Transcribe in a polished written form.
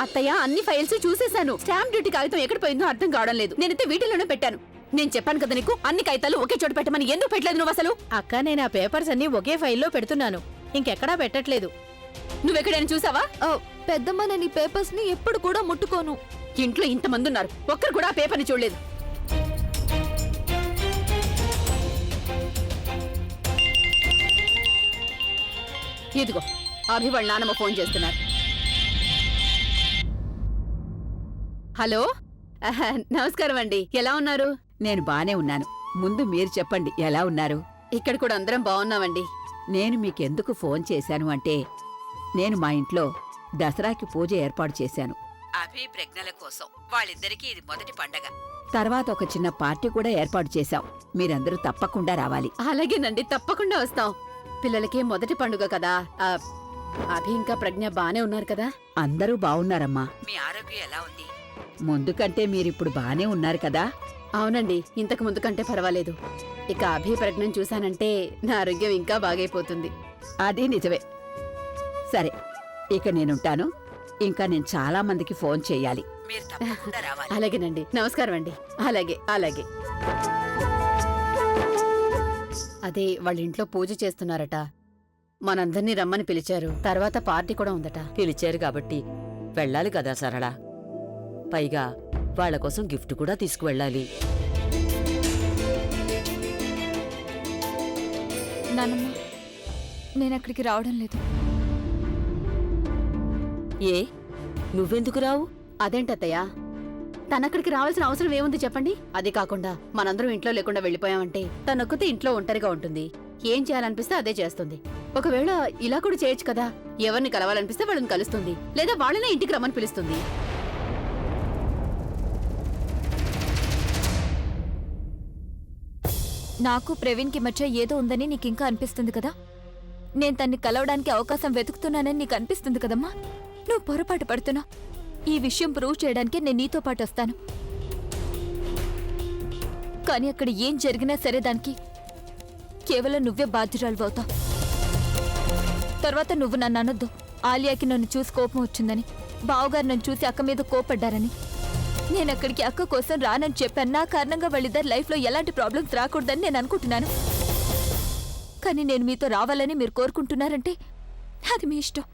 అత్తయ్య అన్ని files చూసేశాను. Stamp duty కాగితం ఎక్కడ పోయిందో అర్థం కావడం లేదు. నేనైతే వీటిలోనే పెట్టాను. నేను చెప్పాను కదా నీకు, అన్ని కాగితాలు ఒకే చోట పెట్టమని. ఎందుకు పెట్టలేదు నువ్వు అసలు? అక్క, నేను ఆ పేపర్స్ అన్ని ఒకే ఫైల్లో పెడుతున్నాను, ఇంకెక్కడా పెట్టట్లేదు. నువ్వెక్కడైనా చూసావా? పెద్దమ్మ, నేను ఈ పేపర్స్ ని ఎప్పుడు కూడా ముట్టుకోను. ఇంట్లో ఇంతమంది ఉన్నారు, ఒక్కరు కూడా ఆ పేపర్ని చూడలేదు. ఇదిగో అభి వాళ్ళ నాన్నమ్మ ఫోన్ చేస్తున్నారు. హలో, నమస్కారం అండి. ఎలా ఉన్నారు? నేను బానే ఉన్నాను. ముందు మీరు చెప్పండి, ఎలా ఉన్నారు? ఇక్కడ కూడా అందరం బాగున్నామండి. నేను మీకెందుకు ఫోన్ చేశాను అంటే, నేను మా ఇంట్లో దసరాకి పూజ ఏర్పాటు చేశాను. అభి ప్రజ్ఞల కోసం. వాళ్ళిద్దరికీ ఇది మొదటి పండగ. తర్వాత ఒక చిన్న పార్టీ కూడా ఏర్పాటు చేశాం. మీరందరూ తప్పకుండా రావాలి. అలాగేనండి, తప్పకుండా వస్తాం. పిల్లలకి మొదటి పండుగ కదా. అభి ఇంకా ప్రజ్ఞ బానే ఉన్నారు కదా? అందరూ బావున్నారమ్మా. మీ ఆరోగ్యం ఎలా ఉంది? ముందు కంటే మీరిప్పుడు బానే ఉన్నారు కదా? అవునండి, ఇంతకు ముందు కంటే పర్వాలేదు. ఇక అభి ప్రజ్ఞను చూశానంటే నా ఆరోగ్యం ఇంకా బాగైపోతుంది. అది నిజమే. సరే, ఇక నేనుంటాను. ఇంకా నేను చాలా మందికి ఫోన్ చేయాలి. మీరు తప్పకుండా రావాలి. అలాగేనండి, నమస్కారం అండి. అలాగే అలాగే. అదే వాళ్ళ ఇంట్లో పూజ చేస్తున్నారట. మనందర్నీ రమ్మని పిలిచారు. తర్వాత పార్టీ కూడా ఉందట. పిలిచారు కాబట్టి వెళ్ళాలి కదా సరళ. పైగా వాళ్ళ కోసం గిఫ్ట్ కూడా తీసుకువెళ్ళాలి. నానమ్మ, నేను అక్కడికి రావడం లేదు. ఏ, నువ్వెందుకు రావు? అదేంటత్తయ్యా, తనక్కడికి రావాల్సిన అవసరం ఏముంది చెప్పండి? అది కాకుండా మనందరం ఇంట్లో లేకుండా వెళ్ళిపోయామంటే తనొక్కతే ఇంట్లో ఒంటరిగా ఉంటుంది. ఏం చేయాలనిపిస్తే అదే చేస్తుంది. ఒకవేళ ఇలా కూడా చేయొచ్చు కదా. ఎవరిని కలవాలనిపిస్తే వాళ్ళని కలుస్తుంది, లేదా వాళ్ళనే ఇంటికి రమ్మని పిలుస్తుంది. నాకు ప్రవీణ్కి మధ్య ఏదో ఉందని నీకింకా అనిపిస్తుంది కదా. నేను తన్ని కలవడానికి అవకాశం వెతుకుతున్నానని నీకు అనిపిస్తుంది కదమ్మా. నువ్వు పొరపాటు పడుతున్నా. ఈ విషయం ప్రూవ్ చేయడానికి నేను నీతో పాటు వస్తాను. కానీ అక్కడ ఏం జరిగినా సరే దానికి కేవలం నువ్వే బాధ్యురాలు అవుతావు. తర్వాత నువ్వు నన్ను అనొద్దు, ఆలియాకి నన్ను చూసి కోపం వచ్చిందని, బావగారు నన్ను చూసి అక్క మీద కోపడ్డారని. నేను అక్కడికి అక్క కోసం రానని చెప్పాను. నా కారణంగా వాళ్ళిద్దరు లైఫ్లో ఎలాంటి ప్రాబ్లమ్స్ రాకూడదని నేను అనుకుంటున్నాను. కానీ నేను మీతో రావాలని మీరు కోరుకుంటున్నారంటే అది మీ ఇష్టం.